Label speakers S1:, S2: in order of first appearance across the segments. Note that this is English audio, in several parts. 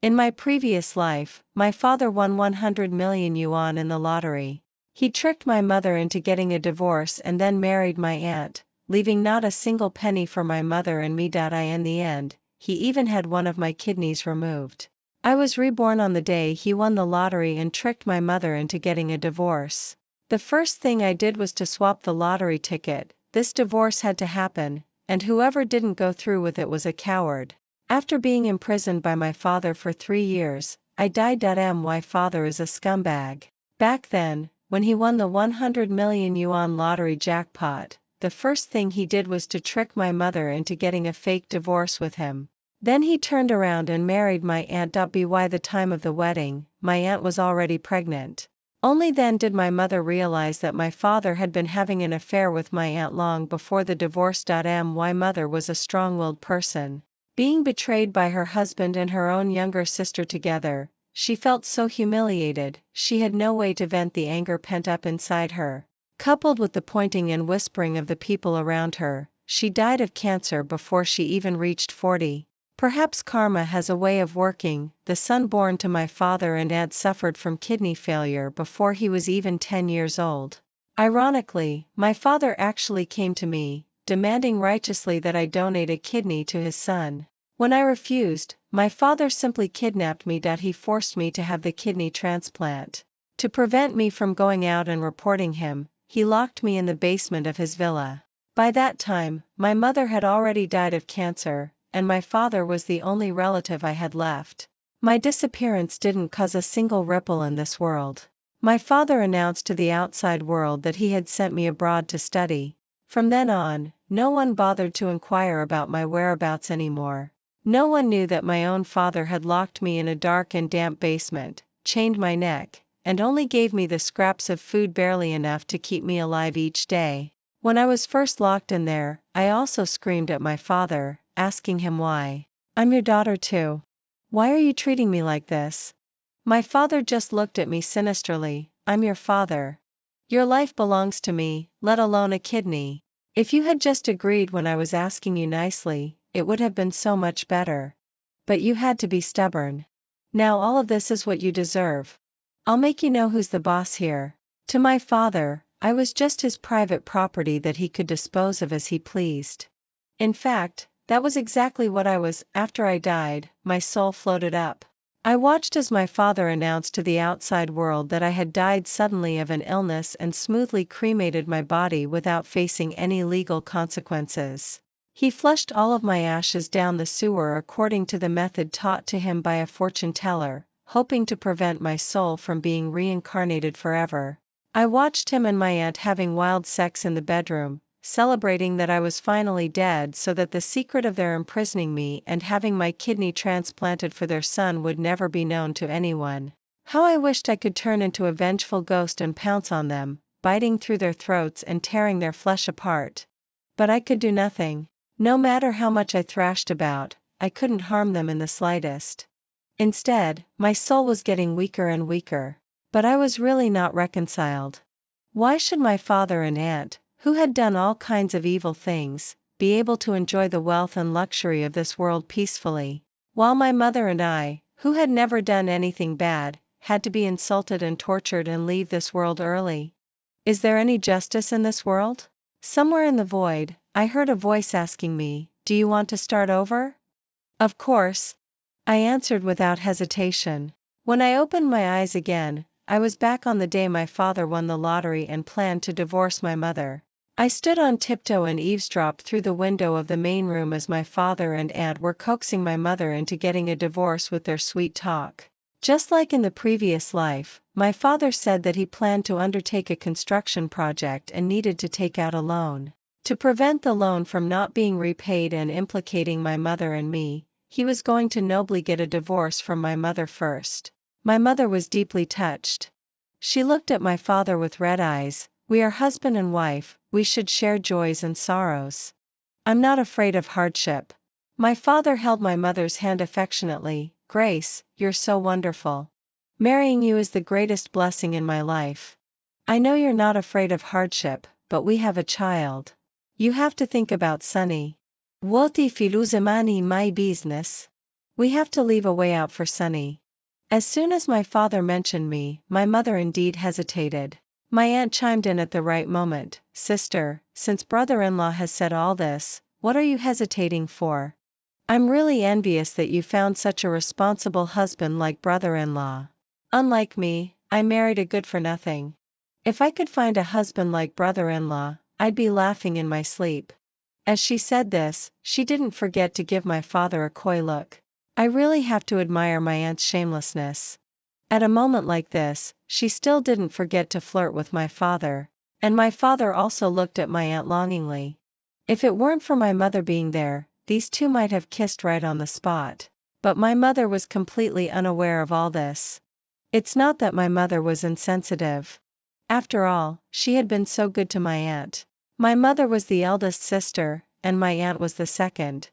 S1: In my previous life, my father won 100 million yuan in the lottery. He tricked my mother into getting a divorce and then married my aunt, leaving not a single penny for my mother and me. In the end, he even had one of my kidneys removed. I was reborn on the day he won the lottery and tricked my mother into getting a divorce. The first thing I did was to swap the lottery ticket. This divorce had to happen, and whoever didn't go through with it was a coward. After being imprisoned by my father for 3 years, I died. My father is a scumbag. Back then, when he won the 100 million yuan lottery jackpot, the first thing he did was to trick my mother into getting a fake divorce with him. Then he turned around and married my aunt. By the time of the wedding, my aunt was already pregnant. Only then did my mother realize that my father had been having an affair with my aunt long before the divorce. My mother was a strong-willed person. Being betrayed by her husband and her own younger sister together, she felt so humiliated, she had no way to vent the anger pent up inside her. Coupled with the pointing and whispering of the people around her, she died of cancer before she even reached 40. Perhaps karma has a way of working. The son born to my father and aunt suffered from kidney failure before he was even 10 years old. Ironically, my father actually came to me, demanding righteously that I donate a kidney to his son. When I refused, my father simply kidnapped me. He forced me to have the kidney transplant. To prevent me from going out and reporting him, he locked me in the basement of his villa. By that time, my mother had already died of cancer, and my father was the only relative I had left. My disappearance didn't cause a single ripple in this world. My father announced to the outside world that he had sent me abroad to study. From then on, no one bothered to inquire about my whereabouts anymore. No one knew that my own father had locked me in a dark and damp basement, chained my neck, and only gave me the scraps of food barely enough to keep me alive each day. When I was first locked in there, I also screamed at my father, asking him why. "I'm your daughter too. Why are you treating me like this?" My father just looked at me sinisterly. "I'm your father. Your life belongs to me, let alone a kidney. If you had just agreed when I was asking you nicely, it would have been so much better. But you had to be stubborn. Now all of this is what you deserve. I'll make you know who's the boss here." To my father, I was just his private property that he could dispose of as he pleased. In fact, that was exactly what I was. After I died, my soul floated up. I watched as my father announced to the outside world that I had died suddenly of an illness and smoothly cremated my body without facing any legal consequences. He flushed all of my ashes down the sewer according to the method taught to him by a fortune teller, hoping to prevent my soul from being reincarnated forever. I watched him and my aunt having wild sex in the bedroom, celebrating that I was finally dead so that the secret of their imprisoning me and having my kidney transplanted for their son would never be known to anyone. How I wished I could turn into a vengeful ghost and pounce on them, biting through their throats and tearing their flesh apart. But I could do nothing. No matter how much I thrashed about, I couldn't harm them in the slightest. Instead, my soul was getting weaker and weaker. But I was really not reconciled. Why should my father and aunt, who had done all kinds of evil things, be able to enjoy the wealth and luxury of this world peacefully, while my mother and I, who had never done anything bad, had to be insulted and tortured and leave this world early? Is there any justice in this world? Somewhere in the void, I heard a voice asking me, "Do you want to start over?" Of course, I answered without hesitation. When I opened my eyes again, I was back on the day my father won the lottery and planned to divorce my mother. I stood on tiptoe and eavesdropped through the window of the main room as my father and aunt were coaxing my mother into getting a divorce with their sweet talk. Just like in the previous life, my father said that he planned to undertake a construction project and needed to take out a loan. To prevent the loan from not being repaid and implicating my mother and me, he was going to nobly get a divorce from my mother first. My mother was deeply touched. She looked at my father with red eyes. "We are husband and wife, we should share joys and sorrows. I'm not afraid of hardship." My father held my mother's hand affectionately. "Grace, you're so wonderful. Marrying you is the greatest blessing in my life. I know you're not afraid of hardship, but we have a child. You have to think about Sunny. Woti filuzamani my business. We have to leave a way out for Sunny. As soon as my father mentioned me, my mother indeed hesitated. My aunt chimed in at the right moment. Sister, since brother-in-law has said all this, what are you hesitating for? I'm really envious that you found such a responsible husband like brother-in-law. Unlike me, I married a good-for-nothing. If I could find a husband like brother-in-law, I'd be laughing in my sleep. As she said this, she didn't forget to give my father a coy look. I really have to admire my aunt's shamelessness. At a moment like this, she still didn't forget to flirt with my father, and my father also looked at my aunt longingly. If it weren't for my mother being there, these two might have kissed right on the spot. But my mother was completely unaware of all this. It's not that my mother was insensitive. After all, she had been so good to my aunt. My mother was the eldest sister, and my aunt was the second.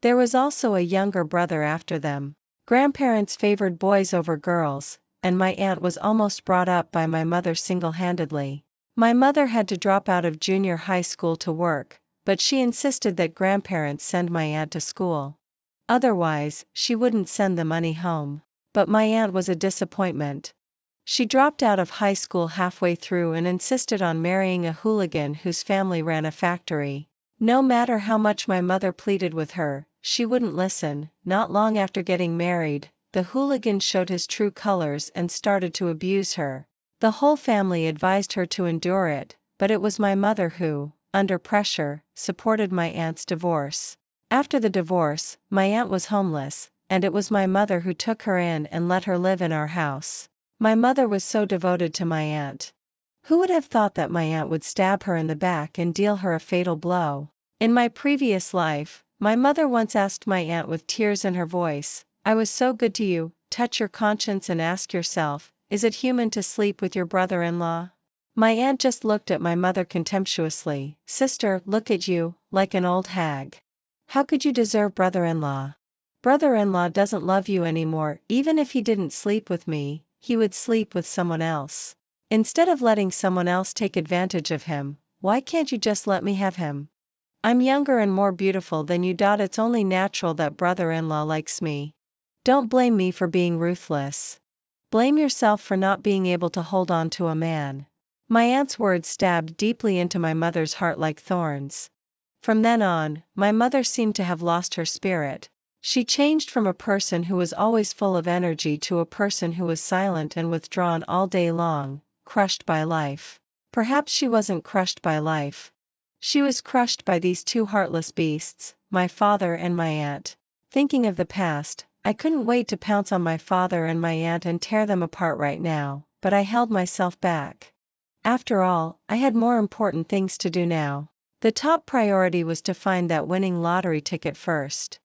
S1: There was also a younger brother after them. Grandparents favored boys over girls, and my aunt was almost brought up by my mother single-handedly. My mother had to drop out of junior high school to work, but she insisted that grandparents send my aunt to school. Otherwise, she wouldn't send the money home. But my aunt was a disappointment. She dropped out of high school halfway through and insisted on marrying a hooligan whose family ran a factory. No matter how much my mother pleaded with her, she wouldn't listen. Not long after getting married, the hooligan showed his true colors and started to abuse her. The whole family advised her to endure it, but it was my mother who, under pressure, supported my aunt's divorce. After the divorce, my aunt was homeless, and it was my mother who took her in and let her live in our house. My mother was so devoted to my aunt. Who would have thought that my aunt would stab her in the back and deal her a fatal blow? In my previous life, my mother once asked my aunt with tears in her voice, I was so good to you, touch your conscience and ask yourself, is it human to sleep with your brother-in-law? My aunt just looked at my mother contemptuously. Sister, look at you, like an old hag. How could you deserve brother-in-law? Brother-in-law doesn't love you anymore. Even if he didn't sleep with me, he would sleep with someone else. Instead of letting someone else take advantage of him, why can't you just let me have him? I'm younger and more beautiful than you. It's only natural that brother-in-law likes me. Don't blame me for being ruthless. Blame yourself for not being able to hold on to a man. My aunt's words stabbed deeply into my mother's heart like thorns. From then on, my mother seemed to have lost her spirit. She changed from a person who was always full of energy to a person who was silent and withdrawn all day long, crushed by life. Perhaps she wasn't crushed by life. She was crushed by these two heartless beasts, my father and my aunt. Thinking of the past, I couldn't wait to pounce on my father and my aunt and tear them apart right now, but I held myself back. After all, I had more important things to do now. The top priority was to find that winning lottery ticket first.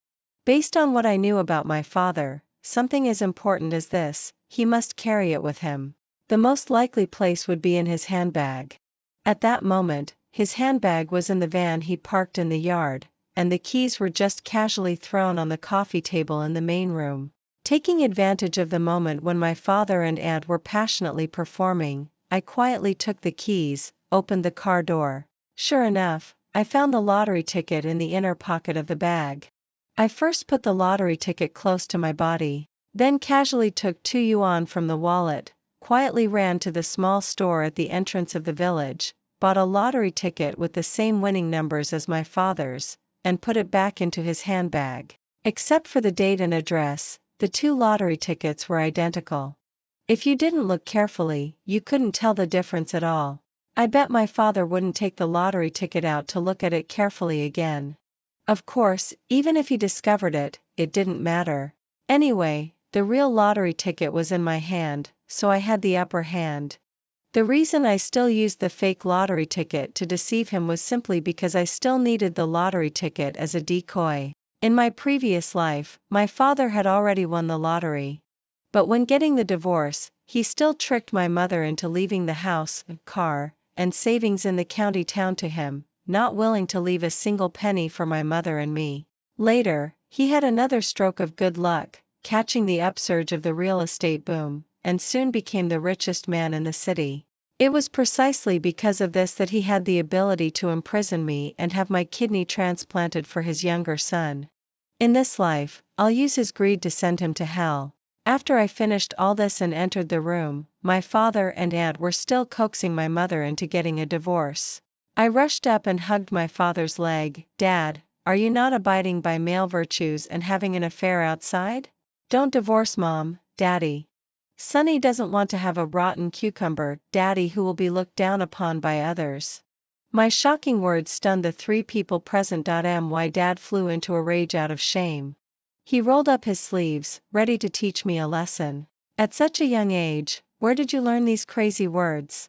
S1: Based on what I knew about my father, something as important as this, he must carry it with him. The most likely place would be in his handbag. At that moment, his handbag was in the van he parked in the yard, and the keys were just casually thrown on the coffee table in the main room. Taking advantage of the moment when my father and aunt were passionately performing, I quietly took the keys, opened the car door. Sure enough, I found the lottery ticket in the inner pocket of the bag. I first put the lottery ticket close to my body, then casually took 2 yuan from the wallet, quietly ran to the small store at the entrance of the village, bought a lottery ticket with the same winning numbers as my father's, and put it back into his handbag. Except for the date and address, the two lottery tickets were identical. If you didn't look carefully, you couldn't tell the difference at all. I bet my father wouldn't take the lottery ticket out to look at it carefully again. Of course, even if he discovered it, it didn't matter. Anyway, the real lottery ticket was in my hand, so I had the upper hand. The reason I still used the fake lottery ticket to deceive him was simply because I still needed the lottery ticket as a decoy. In my previous life, my father had already won the lottery. But when getting the divorce, he still tricked my mother into leaving the house, car, and savings in the county town to him, not willing to leave a single penny for my mother and me. Later, he had another stroke of good luck, catching the upsurge of the real estate boom, and soon became the richest man in the city. It was precisely because of this that he had the ability to imprison me and have my kidney transplanted for his younger son. In this life, I'll use his greed to send him to hell. After I finished all this and entered the room, my father and aunt were still coaxing my mother into getting a divorce. I rushed up and hugged my father's leg. Dad, are you not abiding by male virtues and having an affair outside? Don't divorce Mom, Daddy. Sonny doesn't want to have a rotten cucumber, Daddy, who will be looked down upon by others. My shocking words stunned the three people present. My dad flew into a rage out of shame. He rolled up his sleeves, ready to teach me a lesson. At such a young age, where did you learn these crazy words?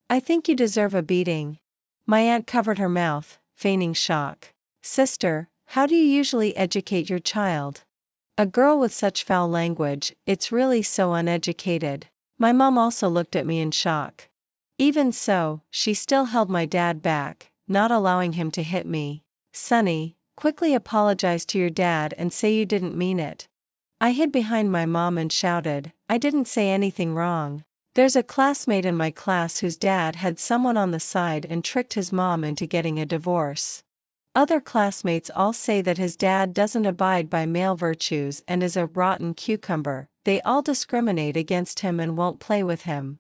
S1: I think you deserve a beating. My aunt covered her mouth, feigning shock. Sister, how do you usually educate your child? A girl with such foul language, it's really so uneducated. My mom also looked at me in shock. Even so, she still held my dad back, not allowing him to hit me. Sonny, quickly apologize to your dad and say you didn't mean it. I hid behind my mom and shouted, I didn't say anything wrong. There's a classmate in my class whose dad had someone on the side and tricked his mom into getting a divorce. Other classmates all say that his dad doesn't abide by male virtues and is a rotten cucumber. They all discriminate against him and won't play with him.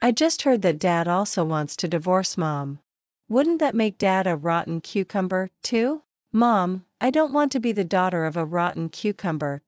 S1: I just heard that dad also wants to divorce Mom. Wouldn't that make dad a rotten cucumber, too? Mom, I don't want to be the daughter of a rotten cucumber.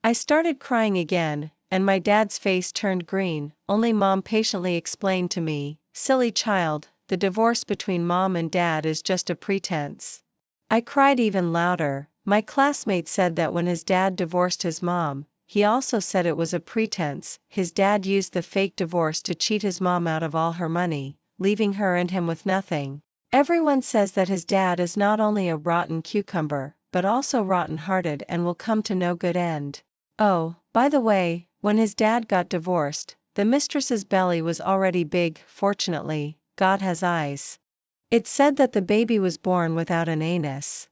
S1: I started crying again, and my dad's face turned green. Only Mom patiently explained to me, silly child, the divorce between Mom and Dad is just a pretense. I cried even louder. My classmate said that when his dad divorced his mom, he also said it was a pretense. His dad used the fake divorce to cheat his mom out of all her money, leaving her and him with nothing. Everyone says that his dad is not only a rotten cucumber, but also rotten-hearted and will come to no good end. Oh, by the way, when his dad got divorced, the mistress's belly was already big. Fortunately, God has eyes. It's said that the baby was born without an anus.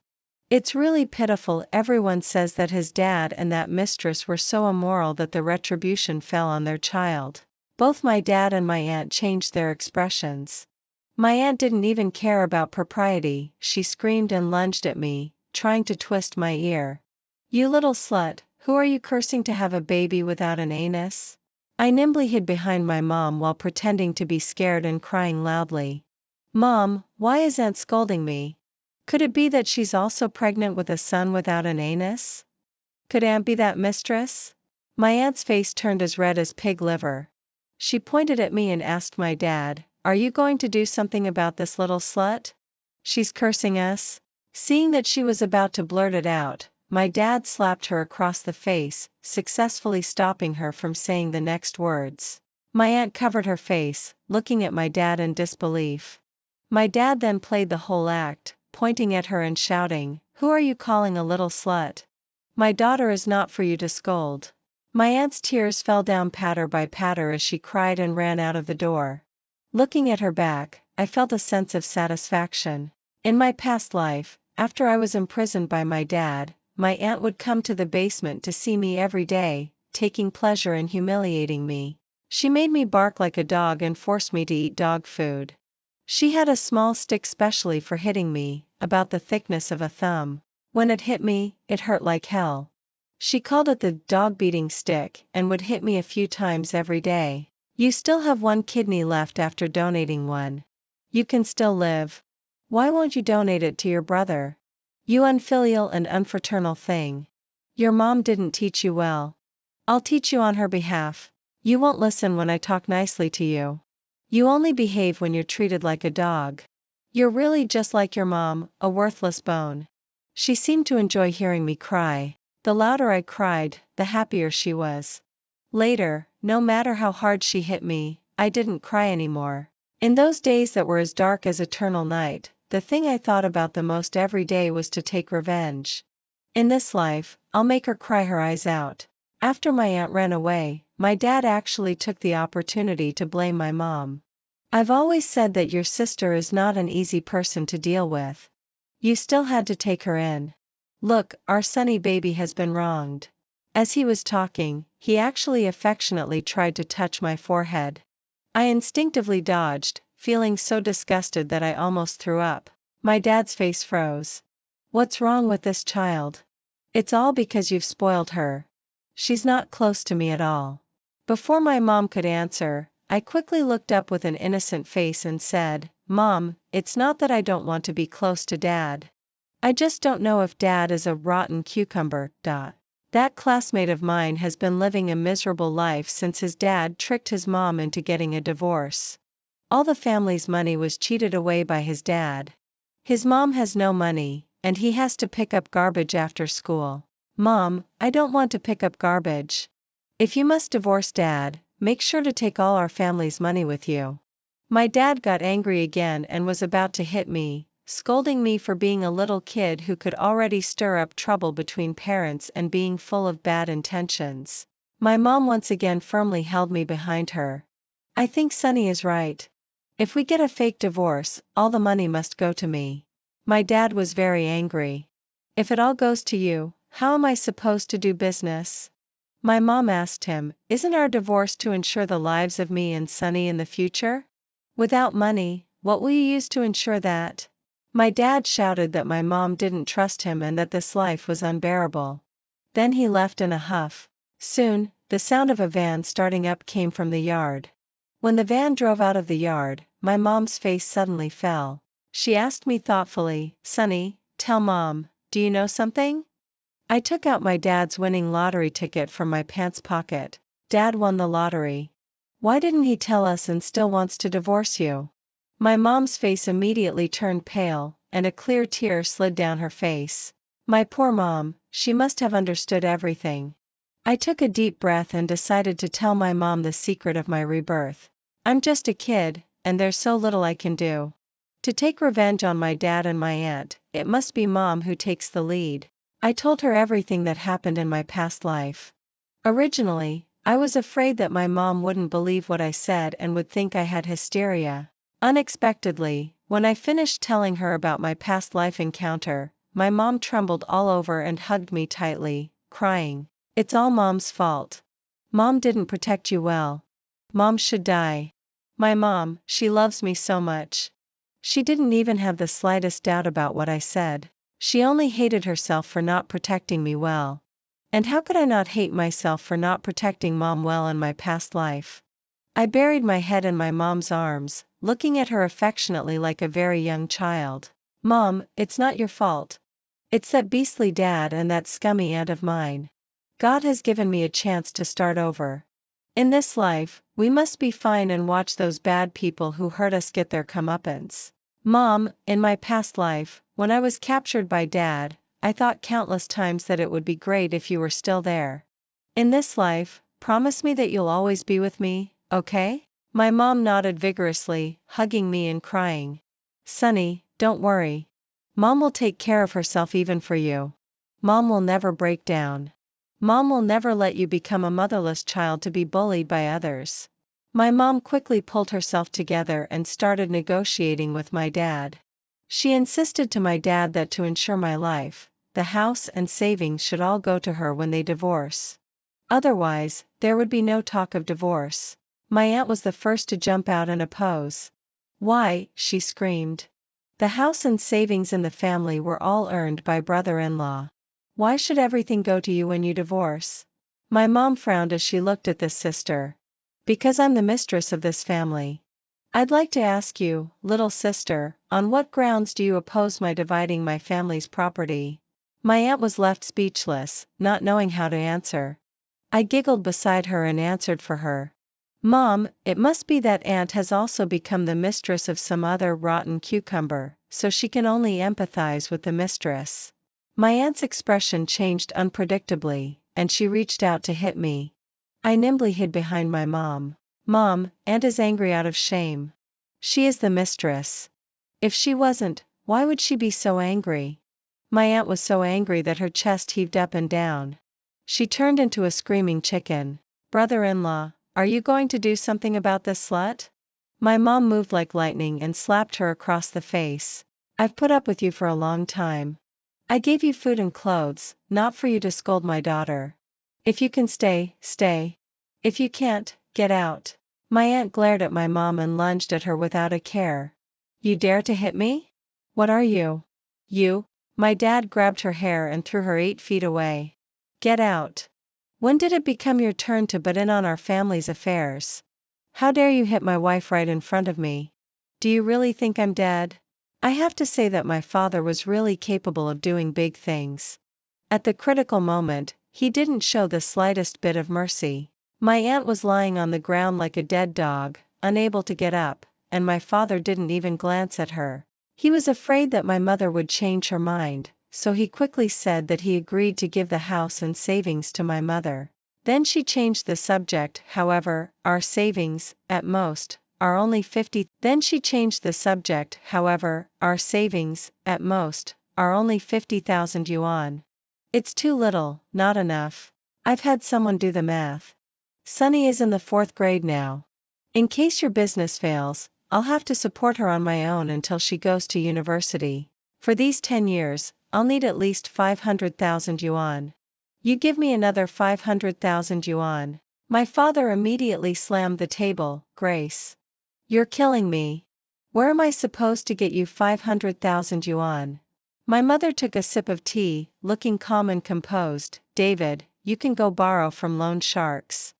S1: It's really pitiful. Everyone says that his dad and that mistress were so immoral that the retribution fell on their child. Both my dad and my aunt changed their expressions. My aunt didn't even care about propriety. She screamed and lunged at me, trying to twist my ear. You little slut, who are you cursing to have a baby without an anus? I nimbly hid behind my mom while pretending to be scared and crying loudly. Mom, why is Aunt scolding me? Could it be that she's also pregnant with a son without an anus? Could Aunt be that mistress? My aunt's face turned as red as pig liver. She pointed at me and asked my dad, are you going to do something about this little slut? She's cursing us. Seeing that she was about to blurt it out, my dad slapped her across the face, successfully stopping her from saying the next words. My aunt covered her face, looking at my dad in disbelief. My dad then played the whole act, pointing at her and shouting, who are you calling a little slut? My daughter is not for you to scold. My aunt's tears fell down patter by patter as she cried and ran out of the door. Looking at her back, I felt a sense of satisfaction. In my past life, after I was imprisoned by my dad, my aunt would come to the basement to see me every day, taking pleasure in humiliating me. She made me bark like a dog and forced me to eat dog food. She had a small stick specially for hitting me, about the thickness of a thumb. When it hit me, it hurt like hell. She called it the dog-beating stick and would hit me a few times every day. You still have one kidney left after donating one. You can still live. Why won't you donate it to your brother? You unfilial and unfraternal thing. Your mom didn't teach you well. I'll teach you on her behalf. You won't listen when I talk nicely to you. You only behave when you're treated like a dog. You're really just like your mom, a worthless bone. She seemed to enjoy hearing me cry. The louder I cried, the happier she was. Later, no matter how hard she hit me, I didn't cry anymore. In those days that were as dark as eternal night, the thing I thought about the most every day was to take revenge. In this life, I'll make her cry her eyes out. After my aunt ran away, my dad actually took the opportunity to blame my mom. I've always said that your sister is not an easy person to deal with. You still had to take her in. Look, our Sonny baby has been wronged. As he was talking, he actually affectionately tried to touch my forehead. I instinctively dodged, feeling so disgusted that I almost threw up. My dad's face froze. What's wrong with this child? It's all because you've spoiled her. She's not close to me at all. Before my mom could answer, I quickly looked up with an innocent face and said, Mom, it's not that I don't want to be close to Dad. I just don't know if Dad is a rotten cucumber. That classmate of mine has been living a miserable life since his dad tricked his mom into getting a divorce. All the family's money was cheated away by his dad. His mom has no money, and he has to pick up garbage after school. Mom, I don't want to pick up garbage. If you must divorce Dad, make sure to take all our family's money with you. My dad got angry again and was about to hit me, scolding me for being a little kid who could already stir up trouble between parents and being full of bad intentions. My mom once again firmly held me behind her. I think Sonny is right. If we get a fake divorce, all the money must go to me. My dad was very angry. If it all goes to you, how am I supposed to do business? My mom asked him, isn't our divorce to ensure the lives of me and Sonny in the future? Without money, what will you use to ensure that? My dad shouted that my mom didn't trust him and that this life was unbearable. Then he left in a huff. Soon, the sound of a van starting up came from the yard. When the van drove out of the yard, my mom's face suddenly fell. She asked me thoughtfully, Sonny, tell Mom, do you know something? I took out my dad's winning lottery ticket from my pants pocket. Dad won the lottery. Why didn't he tell us and still wants to divorce you? My mom's face immediately turned pale, and a clear tear slid down her face. My poor mom, she must have understood everything. I took a deep breath and decided to tell my mom the secret of my rebirth. I'm just a kid, and there's so little I can do. To take revenge on my dad and my aunt, it must be Mom who takes the lead. I told her everything that happened in my past life. Originally, I was afraid that my mom wouldn't believe what I said and would think I had hysteria. Unexpectedly, when I finished telling her about my past life encounter, my mom trembled all over and hugged me tightly, crying, It's all Mom's fault. Mom didn't protect you well. Mom should die. My mom, she loves me so much. She didn't even have the slightest doubt about what I said. She only hated herself for not protecting me well. And how could I not hate myself for not protecting Mom well in my past life? I buried my head in my mom's arms, looking at her affectionately like a very young child. Mom, it's not your fault. It's that beastly dad and that scummy aunt of mine. God has given me a chance to start over. In this life, we must be fine and watch those bad people who hurt us get their comeuppance. Mom, in my past life, when I was captured by Dad, I thought countless times that it would be great if you were still there. In this life, promise me that you'll always be with me, okay? My mom nodded vigorously, hugging me and crying. Sonny, don't worry. Mom will take care of herself even for you. Mom will never break down. Mom will never let you become a motherless child to be bullied by others. My mom quickly pulled herself together and started negotiating with my dad. She insisted to my dad that to ensure my life, the house and savings should all go to her when they divorce. Otherwise, there would be no talk of divorce. My aunt was the first to jump out and oppose. Why, she screamed. The house and savings in the family were all earned by brother-in-law. Why should everything go to you when you divorce? My mom frowned as she looked at this sister. Because I'm the mistress of this family. I'd like to ask you, little sister, on what grounds do you oppose my dividing my family's property? My aunt was left speechless, not knowing how to answer. I giggled beside her and answered for her. Mom, it must be that aunt has also become the mistress of some other rotten cucumber, so she can only empathize with the mistress. My aunt's expression changed unpredictably, and she reached out to hit me. I nimbly hid behind my mom. Mom, aunt is angry out of shame. She is the mistress. If she wasn't, why would she be so angry? My aunt was so angry that her chest heaved up and down. She turned into a screaming chicken. Brother-in-law, are you going to do something about this slut? My mom moved like lightning and slapped her across the face. I've put up with you for a long time. I gave you food and clothes, not for you to scold my daughter. If you can stay, stay. If you can't, get out. My aunt glared at my mom and lunged at her without a care. You dare to hit me? What are you? You? My dad grabbed her hair and threw her 8 feet away. Get out. When did it become your turn to butt in on our family's affairs? How dare you hit my wife right in front of me? Do you really think I'm dead? I have to say that my father was really capable of doing big things. At the critical moment, he didn't show the slightest bit of mercy. My aunt was lying on the ground like a dead dog, unable to get up, and my father didn't even glance at her. He was afraid that my mother would change her mind, so he quickly said that he agreed to give the house and savings to my mother. Then she changed the subject, however, our savings, at most, are only 50. Then she changed the subject, however, our savings, at most, are only 50,000 yuan. It's too little, not enough. I've had someone do the math. Sunny is in the 4th grade now. In case your business fails, I'll have to support her on my own until she goes to university. For these 10 years, I'll need at least 500,000 yuan. You give me another 500,000 yuan. My father immediately slammed the table. Grace. You're killing me. Where am I supposed to get you 500,000 yuan? My mother took a sip of tea, looking calm and composed. David, you can go borrow from loan sharks.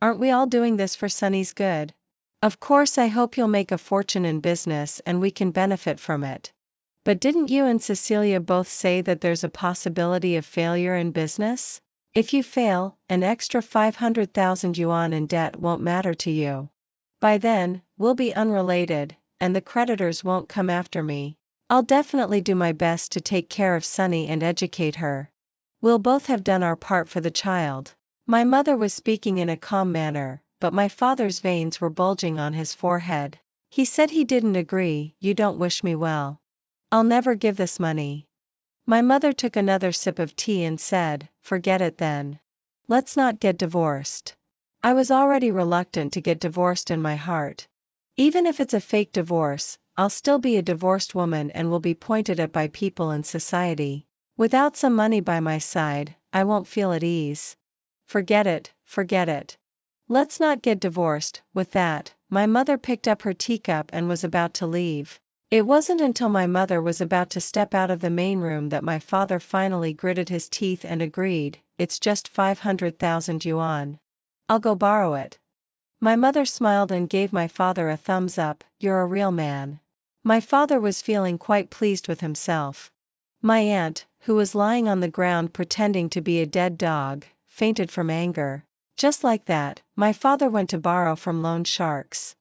S1: Aren't we all doing this for Sunny's good? Of course I hope you'll make a fortune in business and we can benefit from it. But didn't you and Cecilia both say that there's a possibility of failure in business? If you fail, an extra 500,000 yuan in debt won't matter to you. By then, we'll be unrelated, and the creditors won't come after me. I'll definitely do my best to take care of Sunny and educate her. We'll both have done our part for the child. My mother was speaking in a calm manner, but my father's veins were bulging on his forehead. He said he didn't agree. You don't wish me well. I'll never give this money. My mother took another sip of tea and said, forget it then. Let's not get divorced. I was already reluctant to get divorced in my heart. Even if it's a fake divorce, I'll still be a divorced woman and will be pointed at by people in society. Without some money by my side, I won't feel at ease. Forget it, forget it. Let's not get divorced. With that, my mother picked up her teacup and was about to leave. It wasn't until my mother was about to step out of the main room that my father finally gritted his teeth and agreed, it's just 500,000 yuan. I'll go borrow it. My mother smiled and gave my father a thumbs up. You're a real man. My father was feeling quite pleased with himself. My aunt, who was lying on the ground pretending to be a dead dog, fainted from anger. Just like that, my father went to borrow from loan sharks.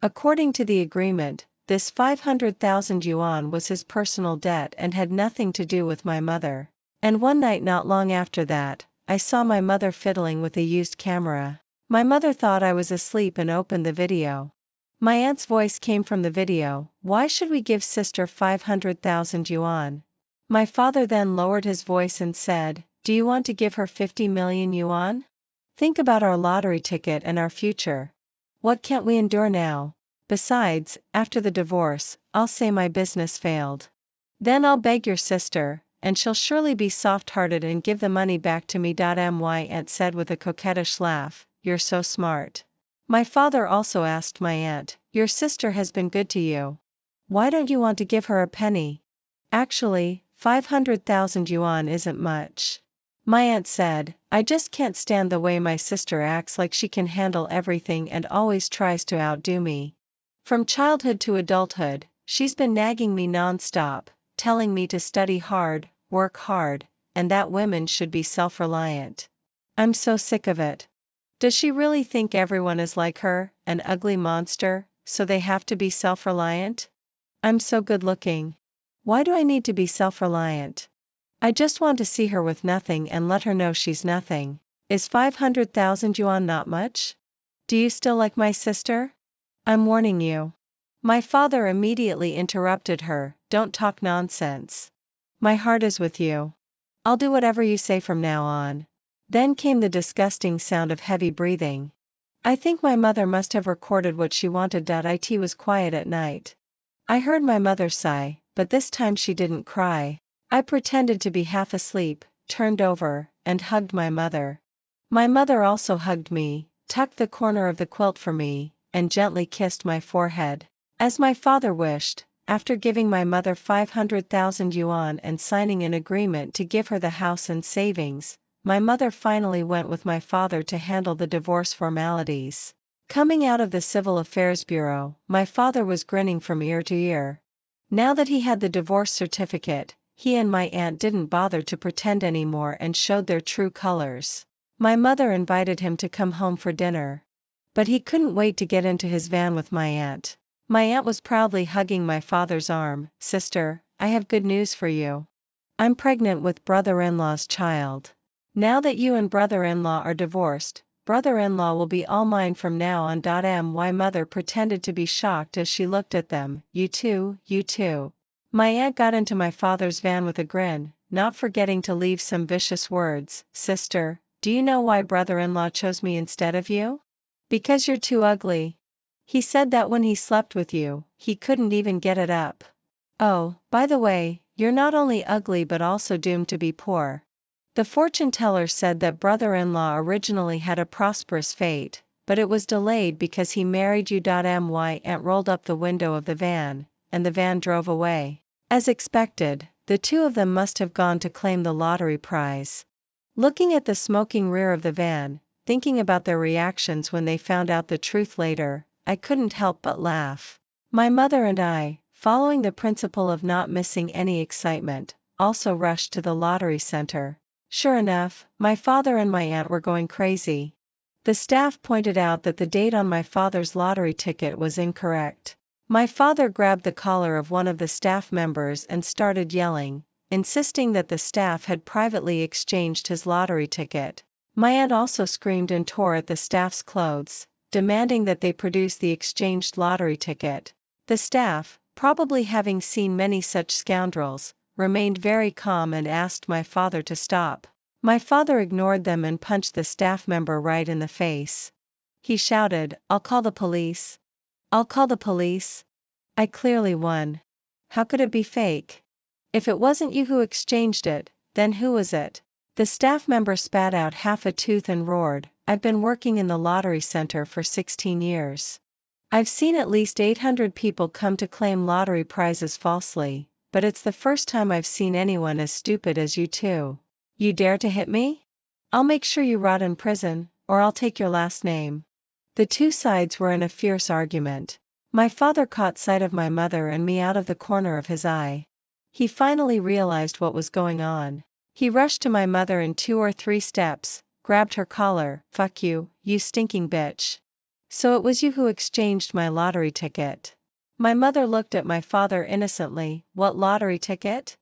S1: According to the agreement, this 500,000 yuan was his personal debt and had nothing to do with my mother. And one night not long after that, I saw my mother fiddling with a used camera. My mother thought I was asleep and opened the video. My aunt's voice came from the video. Why should we give sister 500,000 yuan? My father then lowered his voice and said, do you want to give her 50 million yuan? Think about our lottery ticket and our future. What can't we endure now? Besides, after the divorce, I'll say my business failed. Then I'll beg your sister, and she'll surely be soft-hearted and give the money back to me. My aunt said with a coquettish laugh, you're so smart. My father also asked my aunt, your sister has been good to you. Why don't you want to give her a penny? Actually, 500,000 yuan isn't much. My aunt said, I just can't stand the way my sister acts like she can handle everything and always tries to outdo me. From childhood to adulthood, she's been nagging me non-stop, telling me to study hard, work hard, and that women should be self-reliant. I'm so sick of it. Does she really think everyone is like her, an ugly monster, so they have to be self-reliant? I'm so good-looking. Why do I need to be self-reliant? I just want to see her with nothing and let her know she's nothing. Is 500,000 yuan not much? Do you still like my sister? I'm warning you. My father immediately interrupted her, don't talk nonsense. My heart is with you. I'll do whatever you say from now on. Then came the disgusting sound of heavy breathing. I think my mother must have recorded what she wanted. It was quiet at night. I heard my mother sigh, but this time she didn't cry. I pretended to be half asleep, turned over, and hugged my mother. My mother also hugged me, tucked the corner of the quilt for me, and gently kissed my forehead. As my father wished, After giving my mother 500,000 yuan and signing an agreement to give her the house and savings, my mother finally went with my father to handle the divorce formalities. Coming out of the Civil Affairs Bureau, my father was grinning from ear to ear. Now that he had the divorce certificate, he and my aunt didn't bother to pretend anymore and showed their true colors. My mother invited him to come home for dinner. But he couldn't wait to get into his van with my aunt. My aunt was proudly hugging my father's arm. "Sister, I have good news for you. I'm pregnant with brother-in-law's child. Now that you and brother-in-law are divorced, brother-in-law will be all mine from now on." My mother pretended to be shocked as she looked at them. You too, you too." My aunt got into my father's van with a grin, not forgetting to leave some vicious words. "Sister, do you know why brother-in-law chose me instead of you? Because you're too ugly. He said that when he slept with you, he couldn't even get it up. Oh, by the way, you're not only ugly but also doomed to be poor." The fortune teller said that brother-in-law originally had a prosperous fate, but it was delayed because he married you. My aunt rolled up the window of the van, and the van drove away. As expected, the two of them must have gone to claim the lottery prize. Looking at the smoking rear of the van, thinking about their reactions when they found out the truth later, I couldn't help but laugh. My mother and I, following the principle of not missing any excitement, also rushed to the lottery center. Sure enough, my father and my aunt were going crazy. The staff pointed out that the date on my father's lottery ticket was incorrect. My father grabbed the collar of one of the staff members and started yelling, insisting that the staff had privately exchanged his lottery ticket. My aunt also screamed and tore at the staff's clothes, demanding that they produce the exchanged lottery ticket. The staff, probably having seen many such scoundrels, remained very calm and asked my father to stop. My father ignored them and punched the staff member right in the face. He shouted, "I'll call the police. I'll call the police. I clearly won. How could it be fake? If it wasn't you who exchanged it, then who was it?" The staff member spat out half a tooth and roared, "I've been working in the lottery center for 16 years. I've seen at least 800 people come to claim lottery prizes falsely, but it's the first time I've seen anyone as stupid as you two. You dare to hit me? I'll make sure you rot in prison, or I'll take your last name." The two sides were in a fierce argument. My father caught sight of my mother and me out of the corner of his eye. He finally realized what was going on. He rushed to my mother in 2 or 3 steps, grabbed her collar. "Fuck you, you stinking bitch. So it was you who exchanged my lottery ticket." My mother looked at my father innocently. "What lottery ticket?"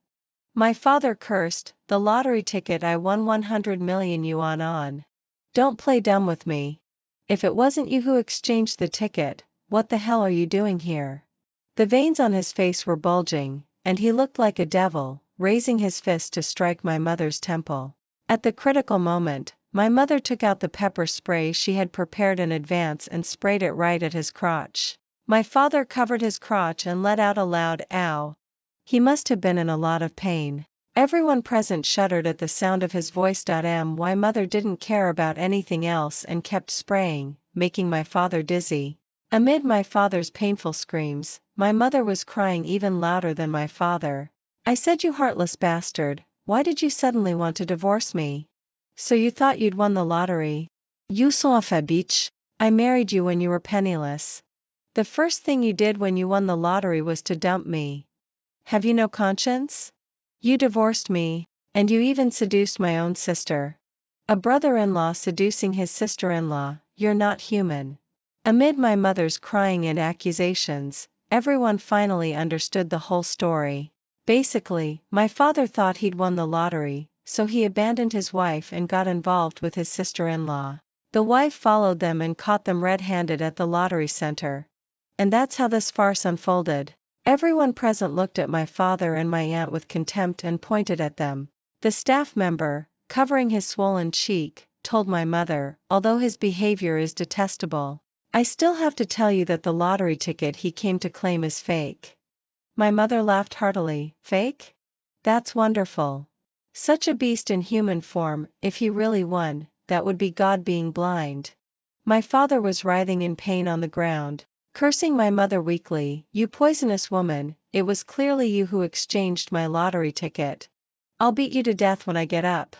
S1: My father cursed. "The lottery ticket I won 100 million yuan on. Don't play dumb with me. If it wasn't you who exchanged the ticket, what the hell are you doing here?" The veins on his face were bulging, and he looked like a devil, raising his fist to strike my mother's temple. At the critical moment, my mother took out the pepper spray she had prepared in advance and sprayed it right at his crotch. My father covered his crotch and let out a loud "ow." He must have been in a lot of pain. Everyone present shuddered at the sound of his voice. My mother didn't care about anything else and kept spraying, making my father dizzy. Amid my father's painful screams, my mother was crying even louder than my father. "I said, you heartless bastard, why did you suddenly want to divorce me? So you thought you'd won the lottery? You son of a bitch. I married you when you were penniless. The first thing you did when you won the lottery was to dump me. Have you no conscience? You divorced me, and you even seduced my own sister. A brother-in-law seducing his sister-in-law, you're not human." Amid my mother's crying and accusations, everyone finally understood the whole story. Basically, my father thought he'd won the lottery, so he abandoned his wife and got involved with his sister-in-law. The wife followed them and caught them red-handed at the lottery center. And that's how this farce unfolded. Everyone present looked at my father and my aunt with contempt and pointed at them. The staff member, covering his swollen cheek, told my mother, "Although his behavior is detestable, I still have to tell you that the lottery ticket he came to claim is fake." My mother laughed heartily. "Fake? That's wonderful. Such a beast in human form, if he really won, that would be God being blind." My father was writhing in pain on the ground. cursing my mother weakly. "You poisonous woman, it was clearly you who exchanged my lottery ticket. I'll beat you to death when I get up."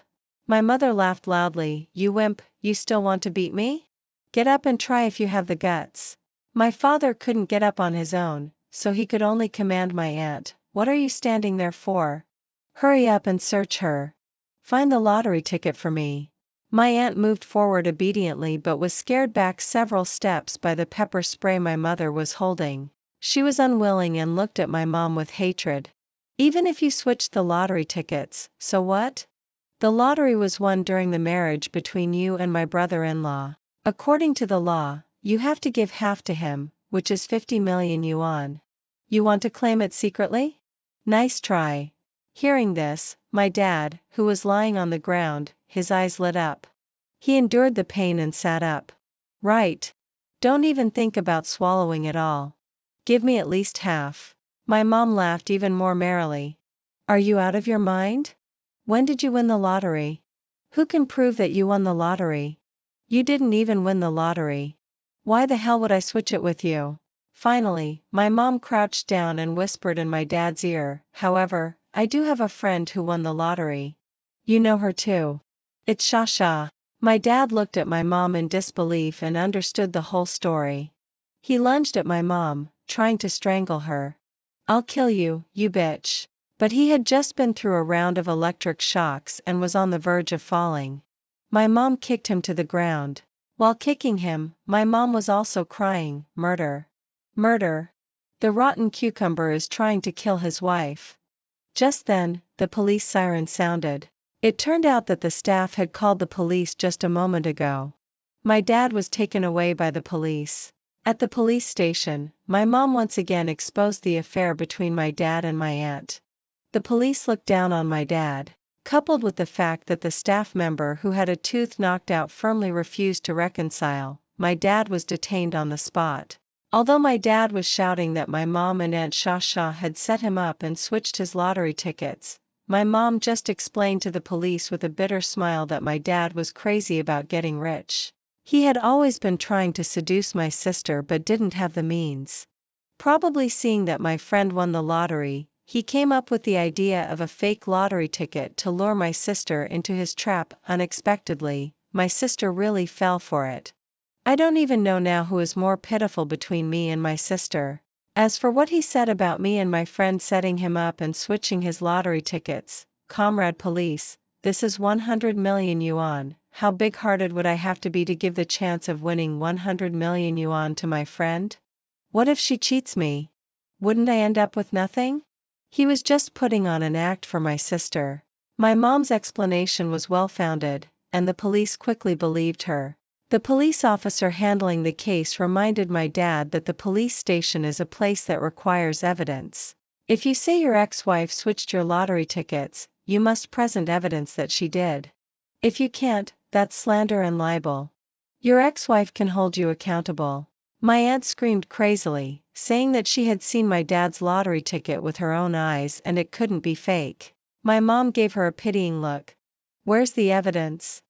S1: My mother laughed loudly. "You wimp, you still want to beat me? Get up and try if you have the guts." My father couldn't get up on his own, so he could only command my aunt, "What are you standing there for? Hurry up and search her. Find the lottery ticket for me." My aunt moved forward obediently but was scared back several steps by the pepper spray my mother was holding. She was unwilling and looked at my mom with hatred. "Even if you switched the lottery tickets, so what? The lottery was won during the marriage between you and my brother-in-law. According to the law, you have to give half to him, which is 50 million yuan. You want to claim it secretly? Nice try." Hearing this, my dad, who was lying on the ground, his eyes lit up. He endured the pain and sat up. "Right. Don't even think about swallowing it all. Give me at least half." My mom laughed even more merrily. "Are you out of your mind? When did you win the lottery? Who can prove that you won the lottery? You didn't even win the lottery. Why the hell would I switch it with you?" Finally, my mom crouched down and whispered in my dad's ear, "However, I do have a friend who won the lottery. You know her too. It's Shasha." My dad looked at my mom in disbelief and understood the whole story. He lunged at my mom, trying to strangle her. "I'll kill you, you bitch." But he had just been through a round of electric shocks and was on the verge of falling. My mom kicked him to the ground. While kicking him, my mom was also crying, "Murder! Murder! The rotten cucumber is trying to kill his wife." Just then, the police siren sounded. It turned out that the staff had called the police just a moment ago. My dad was taken away by the police. At the police station, my mom once again exposed the affair between my dad and my aunt. The police looked down on my dad. Coupled with the fact that the staff member who had a tooth knocked out firmly refused to reconcile, my dad was detained on the spot. Although my dad was shouting that my mom and Aunt Shasha had set him up and switched his lottery tickets, my mom just explained to the police with a bitter smile that my dad was crazy about getting rich. He had always been trying to seduce my sister but didn't have the means. Probably seeing that my friend won the lottery, he came up with the idea of a fake lottery ticket to lure my sister into his trap. Unexpectedly, my sister really fell for it. I don't even know now who is more pitiful between me and my sister. As for what he said about me and my friend setting him up and switching his lottery tickets, Comrade Police, this is 100 million yuan. How big-hearted would I have to be to give the chance of winning 100 million yuan to my friend? What if she cheats me? Wouldn't I end up with nothing? He was just putting on an act for my sister. My mom's explanation was well-founded, and the police quickly believed her. The police officer handling the case reminded my dad that the police station is a place that requires evidence. If you say your ex-wife switched your lottery tickets, you must present evidence that she did. If you can't, that's slander and libel. Your ex-wife can hold you accountable. My aunt screamed crazily, saying that she had seen my dad's lottery ticket with her own eyes and it couldn't be fake. My mom gave her a pitying look. "Where's the evidence?"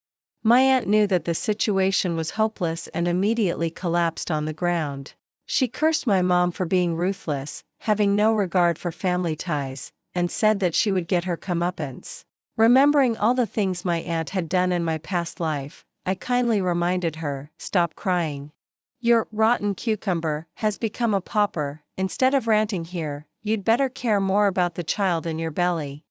S1: My aunt knew that the situation was hopeless and immediately collapsed on the ground. She cursed my mom for being ruthless, having no regard for family ties, and said that she would get her comeuppance. Remembering all the things my aunt had done in my past life, I kindly reminded her, "Stop crying. Your rotten cucumber has become a pauper. Instead of ranting here, you'd better care more about the child in your belly.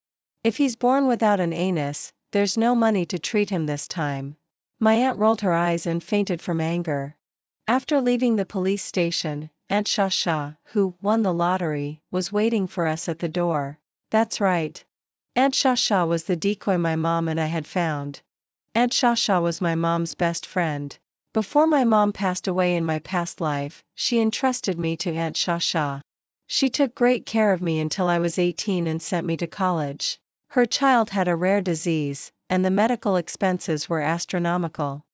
S1: If he's born without an anus, there's no money to treat him this time." My aunt rolled her eyes and fainted from anger. After leaving the police station, Aunt Shasha, who won the lottery, was waiting for us at the door. That's right. Aunt Shasha was the decoy my mom and I had found. Aunt Shasha was my mom's best friend. Before my mom passed away in my past life, she entrusted me to Aunt Shasha. She took great care of me until I was 18 and sent me to college. Her child had a rare disease, and the medical expenses were astronomical.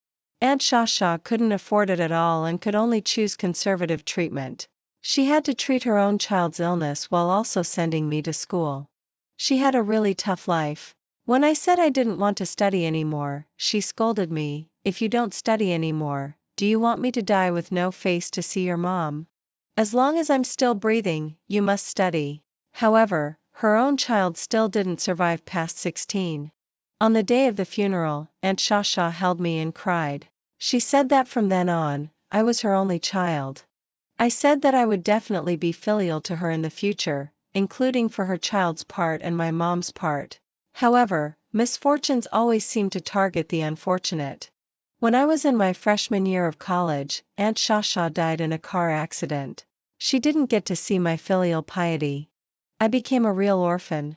S1: Aunt Shasha couldn't afford it at all and could only choose conservative treatment. She had to treat her own child's illness while also sending me to school. She had a really tough life. When I said I didn't want to study anymore, she scolded me, "If you don't study anymore, do you want me to die with no face to see your mom?" As long as I'm still breathing, you must study. However, her own child still didn't survive past 16. On the day of the funeral, Aunt Shasha held me and cried. She said that from then on, I was her only child. I said that I would definitely be filial to her in the future, including for her child's part and my mom's part. However, misfortunes always seem to target the unfortunate. When I was in my freshman year of college, Aunt Shasha died in a car accident. She didn't get to see my filial piety. I became a real orphan.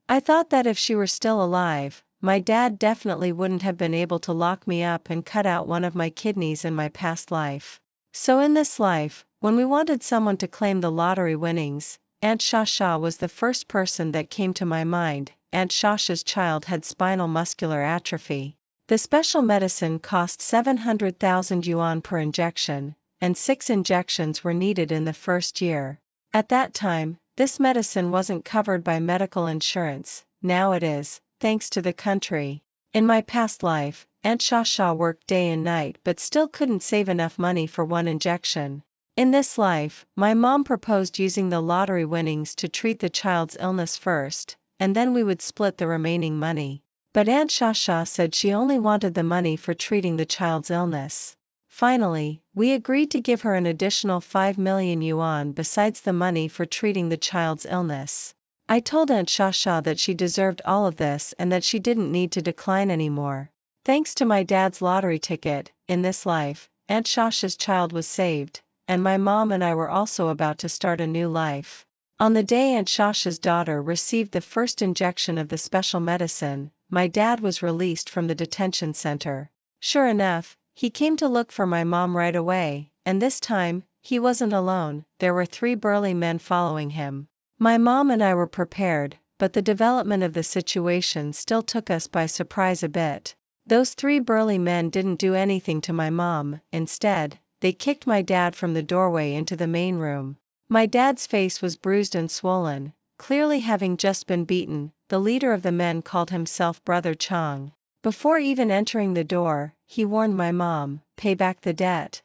S1: I thought that if she were still alive, my dad definitely wouldn't have been able to lock me up and cut out one of my kidneys in my past life. So in this life, when we wanted someone to claim the lottery winnings, Aunt Shasha was the first person that came to my mind. Aunt Shasha's child had spinal muscular atrophy. The special medicine cost 700,000 yuan per injection, and 6 injections were needed in the first year. At that time, this medicine wasn't covered by medical insurance. Now it is, thanks to the country. In my past life, Aunt Shasha worked day and night but still couldn't save enough money for one injection. In this life, my mom proposed using the lottery winnings to treat the child's illness first, and then we would split the remaining money. But Aunt Shasha said she only wanted the money for treating the child's illness. Finally, we agreed to give her an additional 5 million yuan besides the money for treating the child's illness. I told Aunt Shasha that she deserved all of this and that she didn't need to decline anymore. Thanks to my dad's lottery ticket, in this life, Aunt Shasha's child was saved, and my mom and I were also about to start a new life. On the day Aunt Shasha's daughter received the first injection of the special medicine, my dad was released from the detention center. Sure enough, he came to look for my mom right away, and this time, he wasn't alone. There were 3 burly men following him. My mom and I were prepared, but the development of the situation still took us by surprise a bit. Those 3 burly men didn't do anything to my mom. Instead, they kicked my dad from the doorway into the main room. My dad's face was bruised and swollen, clearly having just been beaten. The leader of the men called himself Brother Chang. Before even entering the door, he warned my mom, "Pay back the debt.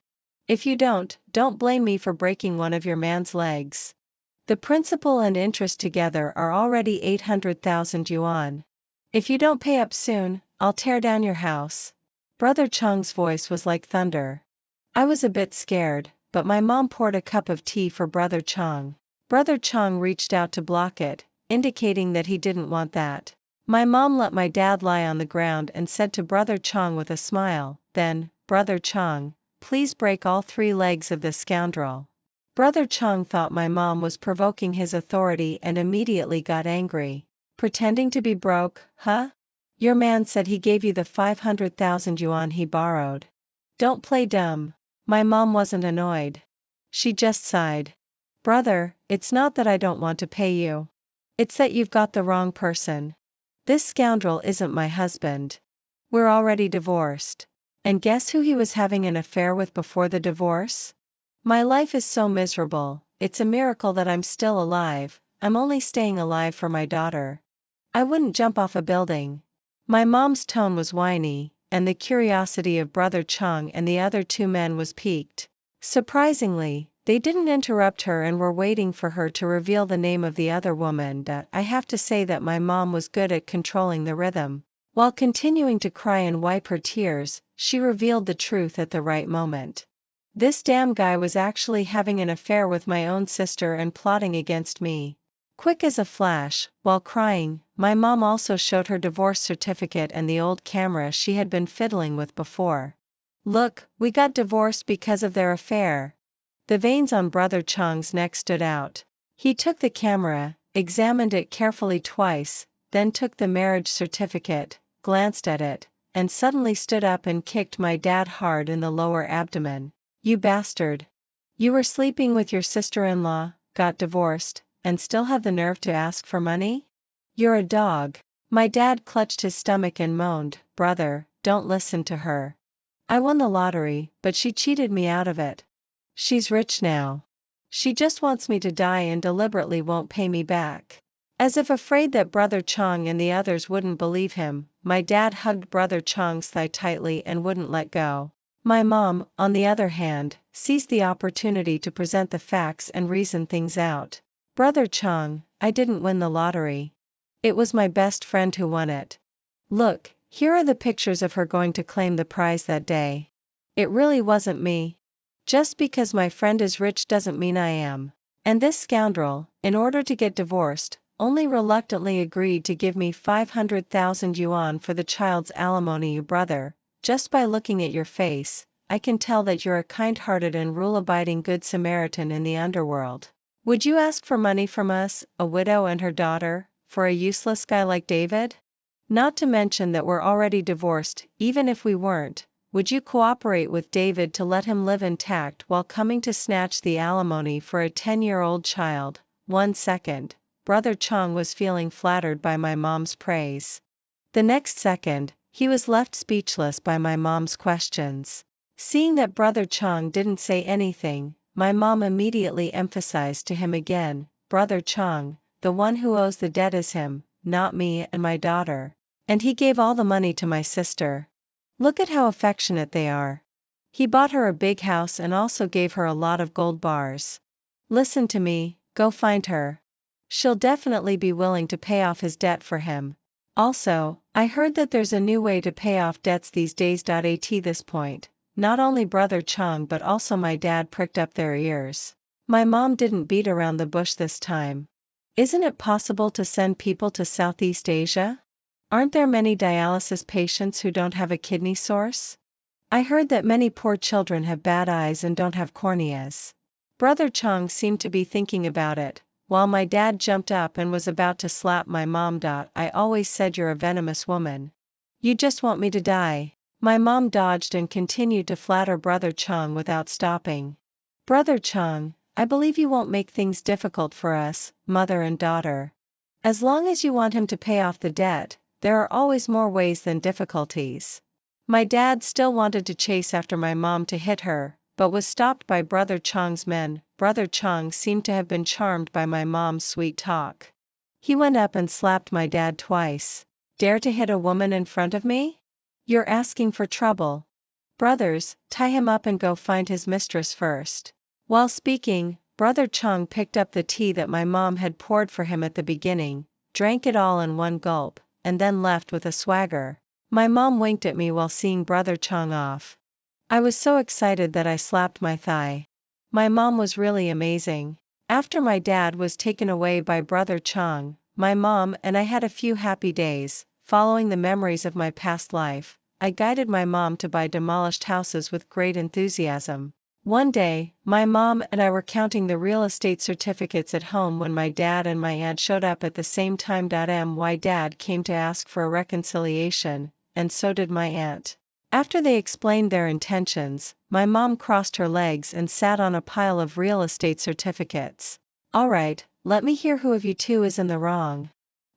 S1: If you don't blame me for breaking one of your man's legs. The principal and interest together are already 800,000 yuan. If you don't pay up soon, I'll tear down your house." Brother Chang's voice was like thunder. I was a bit scared, but my mom poured a cup of tea for Brother Chang. Brother Chang reached out to block it, indicating that he didn't want that. My mom let my dad lie on the ground and said to Brother Chang with a smile, "Then, Brother Chang, please break all 3 legs of this scoundrel." Brother Chang thought my mom was provoking his authority and immediately got angry. "Pretending to be broke, huh? Your man said he gave you the 500,000 yuan he borrowed. Don't play dumb." My mom wasn't annoyed. She just sighed. "Brother, it's not that I don't want to pay you. It's that you've got the wrong person. This scoundrel isn't my husband. We're already divorced. And guess who he was having an affair with before the divorce? My life is so miserable. It's a miracle that I'm still alive. I'm only staying alive for my daughter. I wouldn't jump off a building." My mom's tone was whiny, and the curiosity of Brother Chang and the other 2 men was piqued. Surprisingly, they didn't interrupt her and were waiting for her to reveal the name of the other woman. I have to say that my mom was good at controlling the rhythm. While continuing to cry and wipe her tears, she revealed the truth at the right moment. This damn guy was actually having an affair with my own sister and plotting against me. Quick as a flash, while crying, my mom also showed her divorce certificate and the old camera she had been fiddling with before. "Look, we got divorced because of their affair." The veins on Brother Chang's neck stood out. He took the camera, examined it carefully twice, then took the marriage certificate, glanced at it, and suddenly stood up and kicked my dad hard in the lower abdomen. "You bastard! You were sleeping with your sister-in-law, got divorced, and still have the nerve to ask for money? You're a dog." My dad clutched his stomach and moaned, "Brother, don't listen to her. I won the lottery, but she cheated me out of it. She's rich now. She just wants me to die and deliberately won't pay me back." As if afraid that Brother Chang and the others wouldn't believe him, my dad hugged Brother Chang's thigh tightly and wouldn't let go. My mom, on the other hand, seized the opportunity to present the facts and reason things out. Brother Chang, I didn't win the lottery. It was my best friend who won it. Look, here are the pictures of her going to claim the prize that day. It really wasn't me. Just because my friend is rich doesn't mean I am. And this scoundrel, in order to get divorced, only reluctantly agreed to give me 500,000 yuan for the child's alimony. You brother, just by looking at your face, I can tell that you're a kind-hearted and rule-abiding good Samaritan in the underworld. Would you ask for money from us, a widow and her daughter, for a useless guy like David? Not to mention that we're already divorced. Even if we weren't, would you cooperate with David to let him live intact while coming to snatch the alimony for a 10-year-old child? 1 second, Brother Chang was feeling flattered by my mom's praise. The next second, he was left speechless by my mom's questions. Seeing that Brother Chang didn't say anything, my mom immediately emphasized to him again, Brother Chang, the one who owes the debt is him, not me and my daughter. And he gave all the money to my sister. Look at how affectionate they are. He bought her a big house and also gave her a lot of gold bars. Listen to me, go find her. She'll definitely be willing to pay off his debt for him. Also, I heard that there's a new way to pay off debts these days. At this point, not only Brother Chang but also my dad pricked up their ears. My mom didn't beat around the bush this time. Isn't it possible to send people to Southeast Asia? Aren't there many dialysis patients who don't have a kidney source? I heard that many poor children have bad eyes and don't have corneas. Brother Chang seemed to be thinking about it, while my dad jumped up and was about to slap my mom. I always said you're a venomous woman. You just want me to die. My mom dodged and continued to flatter Brother Chang without stopping. Brother Chang, I believe you won't make things difficult for us, mother and daughter. As long as you want him to pay off the debt, there are always more ways than difficulties. My dad still wanted to chase after my mom to hit her, but was stopped by Brother Chang's men. Brother Chang seemed to have been charmed by my mom's sweet talk. He went up and slapped my dad twice. Dare to hit a woman in front of me? You're asking for trouble. Brothers, tie him up and go find his mistress first. While speaking, Brother Chang picked up the tea that my mom had poured for him at the beginning, drank it all in one gulp, and then left with a swagger. My mom winked at me while seeing Brother Chang off. I was so excited that I slapped my thigh. My mom was really amazing. After my dad was taken away by Brother Chang, my mom and I had a few happy days. Following the memories of my past life, I guided my mom to buy demolished houses with great enthusiasm. One day, my mom and I were counting the real estate certificates at home when my dad and my aunt showed up at the same time. My dad came to ask for a reconciliation, and so did my aunt. After they explained their intentions, my mom crossed her legs and sat on a pile of real estate certificates. Alright, let me hear who of you two is in the wrong.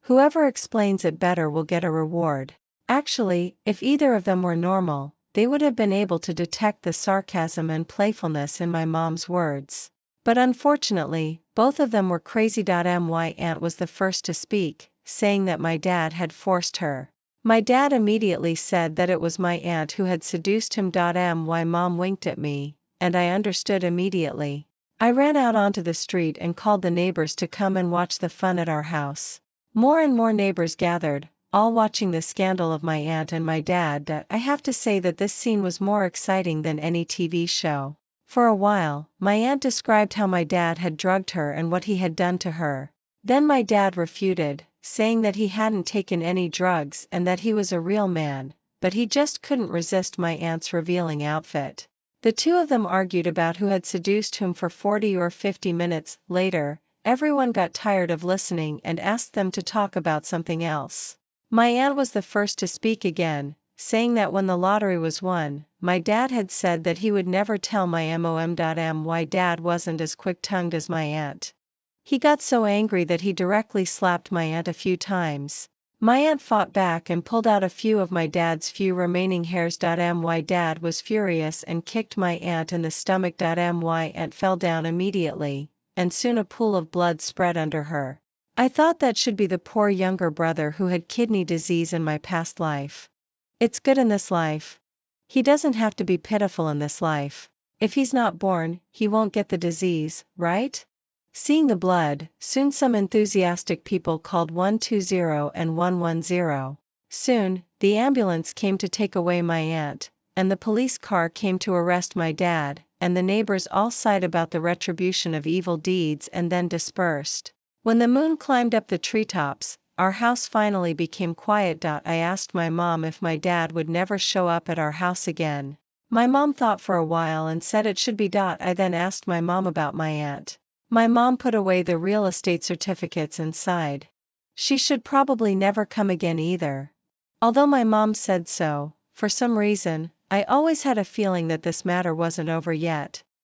S1: Whoever explains it better will get a reward. Actually, if either of them were normal, they would have been able to detect the sarcasm and playfulness in my mom's words. But unfortunately, both of them were crazy. My aunt was the first to speak, saying that my dad had forced her. My dad immediately said that it was my aunt who had seduced him. My mom winked at me, and I understood immediately. I ran out onto the street and called the neighbors to come and watch the fun at our house. More and more neighbors gathered, all watching the scandal of my aunt and my dad. I have to say that this scene was more exciting than any TV show. For a while, my aunt described how my dad had drugged her and what he had done to her. Then my dad refuted, saying that he hadn't taken any drugs and that he was a real man, but he just couldn't resist my aunt's revealing outfit. The two of them argued about who had seduced whom for 40 or 50 minutes. Later, everyone got tired of listening and asked them to talk about something else. My aunt was the first to speak again, saying that when the lottery was won, my dad had said that he would never tell my mom. My dad wasn't as quick-tongued as my aunt. He got so angry that he directly slapped my aunt a few times. My aunt fought back and pulled out a few of my dad's few remaining hairs. My dad was furious and kicked my aunt in the stomach. My aunt fell down immediately, and soon a pool of blood spread under her. I thought that should be the poor younger brother who had kidney disease in my past life. It's good in this life. He doesn't have to be pitiful in this life. If he's not born, he won't get the disease, right? Seeing the blood, soon some enthusiastic people called 120 and 110. Soon, the ambulance came to take away my aunt, and the police car came to arrest my dad, and the neighbors all sighed about the retribution of evil deeds and then dispersed. When the moon climbed up the treetops, our house finally became quiet. I asked my mom if my dad would never show up at our house again. My mom thought for a while and said it should be. I then asked my mom about my aunt. My mom put away the real estate certificates and sighed. She should probably never come again either. Although my mom said so, for some reason, I always had a feeling that this matter wasn't over yet.